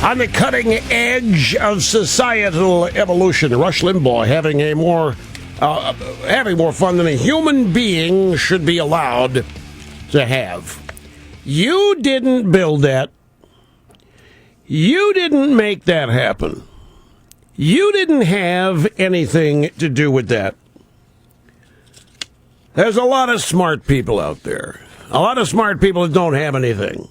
On the cutting edge of societal evolution, Rush Limbaugh having more fun than a human being should be allowed to have. You didn't build that. You didn't make that happen. You didn't have anything to do with that. There's a lot of smart people out there. A lot of smart people that don't have anything.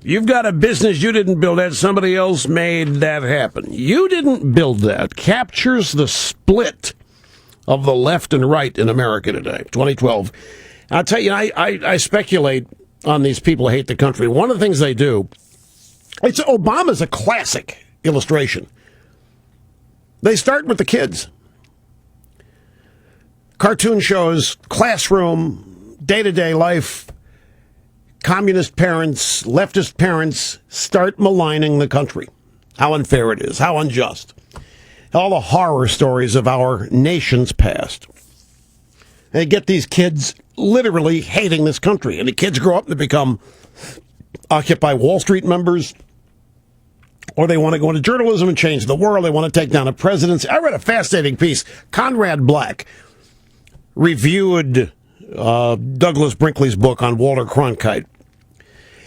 You've got a business you didn't build that. Somebody else made that happen. You didn't build that. Captures the split of the left and right in America today, 2012. I'll tell you, I speculate on these people who hate the country. One of the things they do, Obama's a classic illustration. They start with the kids. Cartoon shows, classroom, day-to-day life. Communist parents, leftist parents start maligning the country. How unfair it is, how unjust. All the horror stories of our nation's past. They get these kids literally hating this country. And the kids grow up and become Occupy Wall Street members. Or they want to go into journalism and change the world. They want to take down a presidency. I read a fascinating piece. Conrad Black reviewed Douglas Brinkley's book on Walter Cronkite.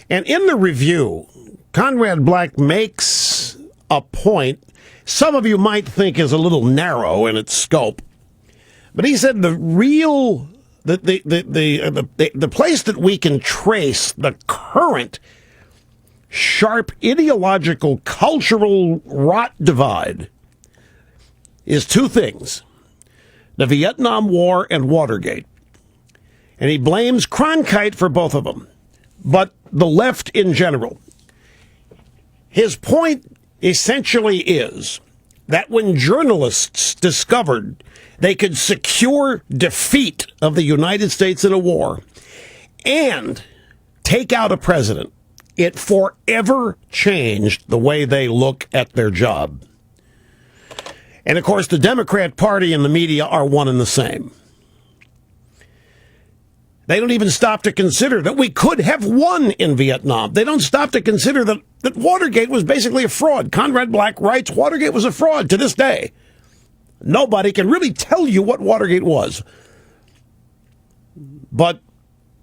And in the review, Conrad Black makes a point some of you might think is a little narrow in its scope. But he said the place that we can trace the current sharp ideological cultural rot divide is two things: the Vietnam War and Watergate. And he blames Cronkite for both of them, but the left in general. His point essentially is that when journalists discovered they could secure defeat of the United States in a war and take out a president, it forever changed the way they look at their job. And of course, the Democrat Party and the media are one and the same. They don't even stop to consider that we could have won in Vietnam. They don't stop to consider that Watergate was basically a fraud. Conrad Black writes Watergate was a fraud to this day. Nobody can really tell you what Watergate was. But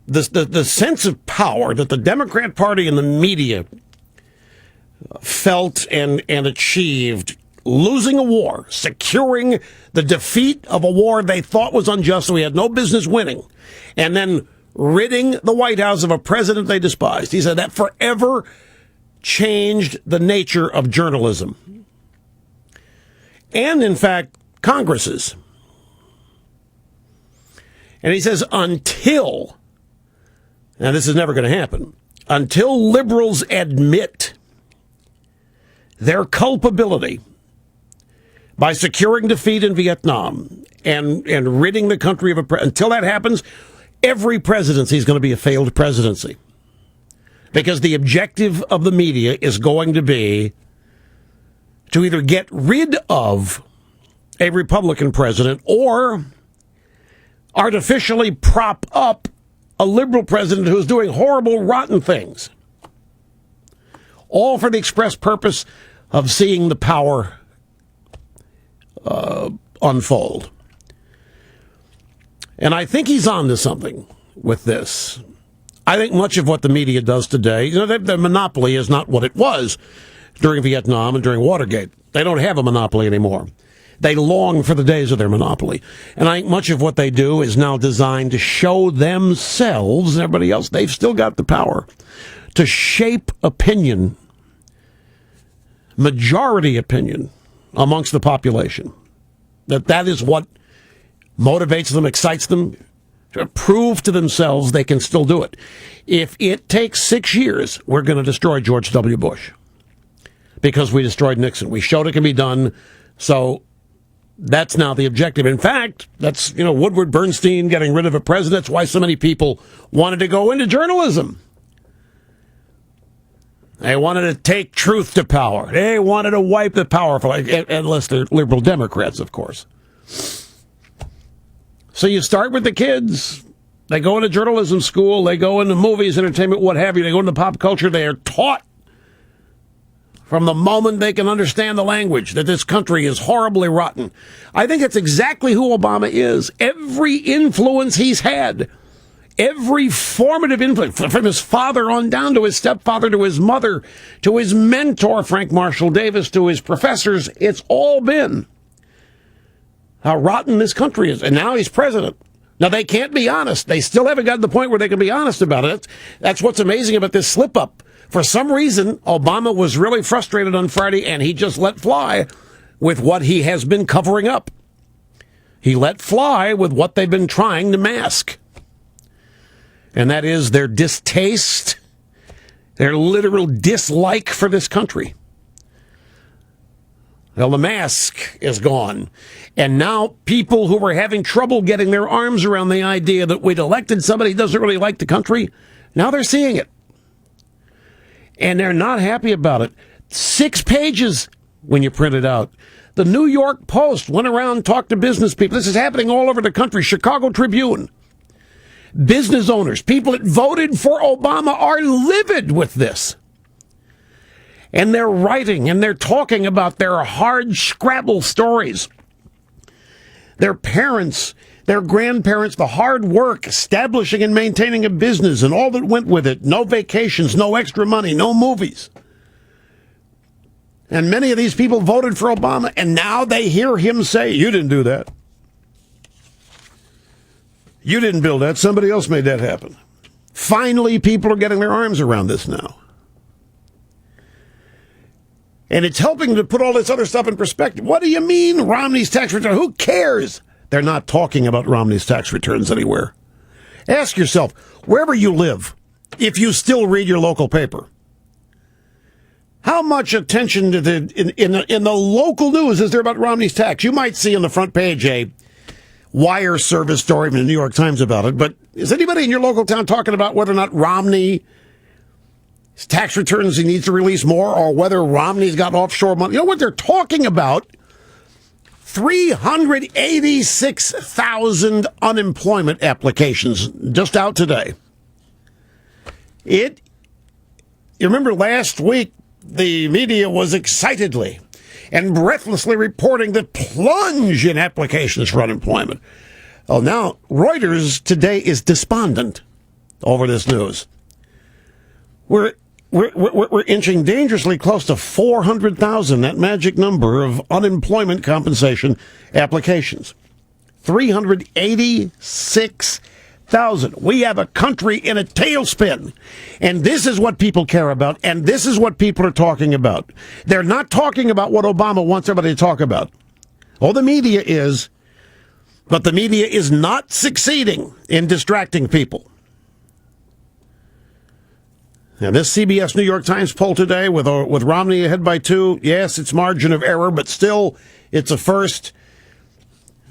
the sense of power that the Democrat Party and the media felt and achieved, losing a war, securing the defeat of a war they thought was unjust, so we had no business winning, and then ridding the White House of a president they despised. He said that forever changed the nature of journalism. And, in fact, Congresses. And he says until, now this is never going to happen, until liberals admit their culpability by securing defeat in Vietnam and ridding the country of until that happens, every presidency is going to be a failed presidency. Because the objective of the media is going to be to either get rid of a Republican president or artificially prop up a liberal president who's doing horrible, rotten things. All for the express purpose of seeing the power unfold. And I think he's on to something with this. I think much of what the media does today, their monopoly is not what it was during Vietnam and during Watergate. They don't have a monopoly anymore. They long for the days of their monopoly. And I think much of what they do is now designed to show themselves and everybody else they've still got the power to shape opinion, majority opinion, amongst the population. That is what motivates them, excites them, to prove to themselves they can still do it. If it takes 6 years, we're going to destroy George W. Bush. Because we destroyed Nixon. We showed it can be done, so that's now the objective. In fact, that's, Woodward Bernstein getting rid of a president. That's why so many people wanted to go into journalism. They wanted to take truth to power. They wanted to wipe the powerful, unless they're liberal Democrats, of course. So you start with the kids. They go into journalism school. They go into movies, entertainment, what have you. They go into pop culture. They are taught from the moment they can understand the language, that this country is horribly rotten. I think it's exactly who Obama is. Every influence he's had, every formative influence, from his father on down to his stepfather, to his mother, to his mentor, Frank Marshall Davis, to his professors, it's all been how rotten this country is. And now he's president. Now, they can't be honest. They still haven't gotten to the point where they can be honest about it. That's what's amazing about this slip-up. For some reason, Obama was really frustrated on Friday, and he just let fly with what he has been covering up. He let fly with what they've been trying to mask. And that is their distaste, their literal dislike for this country. Well, the mask is gone. And now people who were having trouble getting their arms around the idea that we'd elected somebody who doesn't really like the country, now they're seeing it. And they're not happy about it. 6 pages when you print it out. The New York Post went around and talked to business people. This is happening all over the country. Chicago Tribune. Business owners, people that voted for Obama are livid with this. And they're writing and they're talking about their hard scrabble stories. Their parents, their grandparents, the hard work establishing and maintaining a business and all that went with it. No vacations, no extra money, no movies. And many of these people voted for Obama, and now they hear him say, you didn't do that. You didn't build that. Somebody else made that happen. Finally, people are getting their arms around this now. And it's helping to put all this other stuff in perspective. What do you mean, Romney's tax return? Who cares? They're not talking about Romney's tax returns anywhere. Ask yourself, wherever you live, if you still read your local paper, how much attention to in the local news is there about Romney's tax? You might see on the front page a wire service story from the New York Times about it, but is anybody in your local town talking about whether or not Romney's tax returns he needs to release more, or whether Romney's got offshore money? You know what they're talking about? 386,000 unemployment applications just out today. You remember last week, the media was excitedly and breathlessly reporting the plunge in applications for unemployment. Oh, now Reuters today is despondent over this news. We're inching dangerously close to 400,000, that magic number of unemployment compensation applications. 386,000. We have a country in a tailspin. And this is what people care about, and this is what people are talking about. They're not talking about what Obama wants everybody to talk about. Oh, the media is, but the media is not succeeding in distracting people. Now, this CBS New York Times poll today with Romney ahead by 2, yes, it's margin of error, but still, it's a first.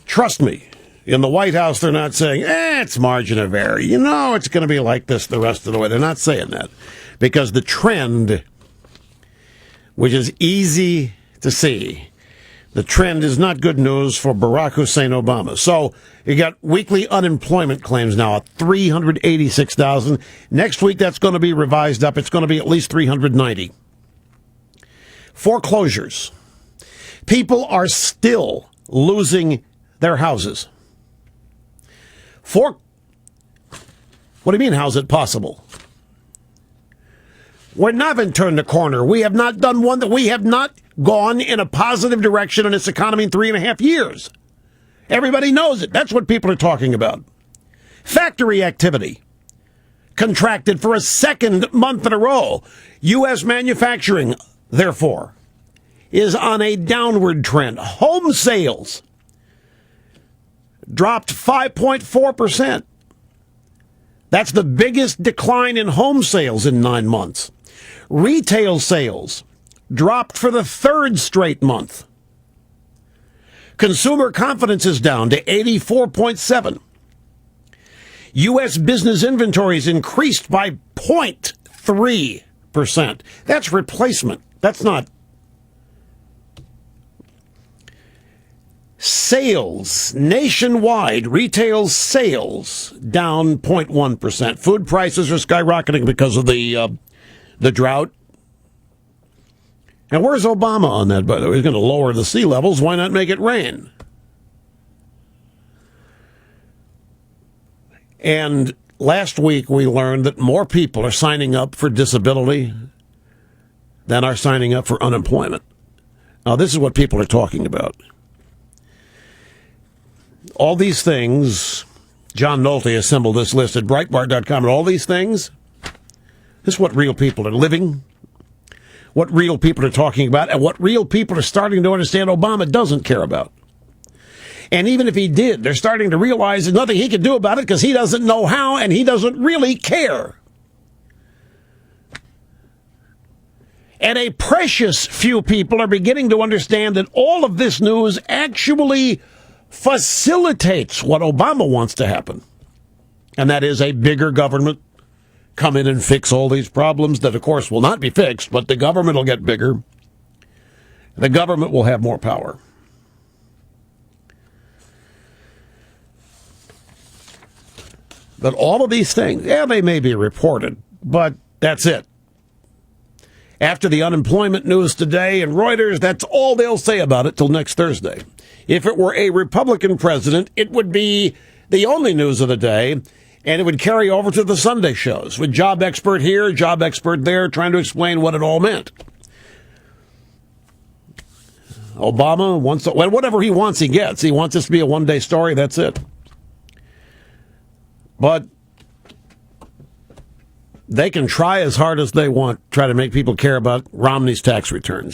Trust me, in the White House, they're not saying, it's margin of error. You know it's going to be like this the rest of the way. They're not saying that. Because the trend, which is easy to see, the trend is not good news for Barack Hussein Obama. So you got weekly unemployment claims now at 386,000. Next week, that's going to be revised up. It's going to be at least 390. Foreclosures. People are still losing their houses. What do you mean, how's it possible? We haven't turned the corner. We have not done one that we have not gone in a positive direction in this economy in 3.5 years. Everybody knows it. That's what people are talking about. Factory activity contracted for a second month in a row. U.S. manufacturing, therefore, is on a downward trend. Home sales dropped 5.4%. That's the biggest decline in home sales in 9 months. Retail sales dropped for the third straight month. Consumer confidence is down to 84.7. U.S. business inventories increased by 0.3%. That's replacement. That's not. Sales, nationwide, retail sales down 0.1%. Food prices are skyrocketing because of the drought. And where's Obama on that, by the way? He's going to lower the sea levels. Why not make it rain? And last week we learned that more people are signing up for disability than are signing up for unemployment. Now, this is what people are talking about. All these things, John Nolte assembled this list at Breitbart.com, and all these things, this is what real people are living, what real people are talking about, and what real people are starting to understand Obama doesn't care about. And even if he did, they're starting to realize there's nothing he can do about it because he doesn't know how and he doesn't really care. And a precious few people are beginning to understand that all of this news actually facilitates what Obama wants to happen. And that is a bigger government come in and fix all these problems that, of course, will not be fixed, but the government will get bigger. The government will have more power. But all of these things, yeah, they may be reported, but that's it. After the unemployment news today and Reuters, that's all they'll say about it till next Thursday. If it were a Republican president, it would be the only news of the day, and it would carry over to the Sunday shows with job expert here, job expert there, trying to explain what it all meant. Obama wants, whatever he wants, he gets. He wants this to be a one-day story, that's it. But they can try as hard as they want, try to make people care about Romney's tax returns.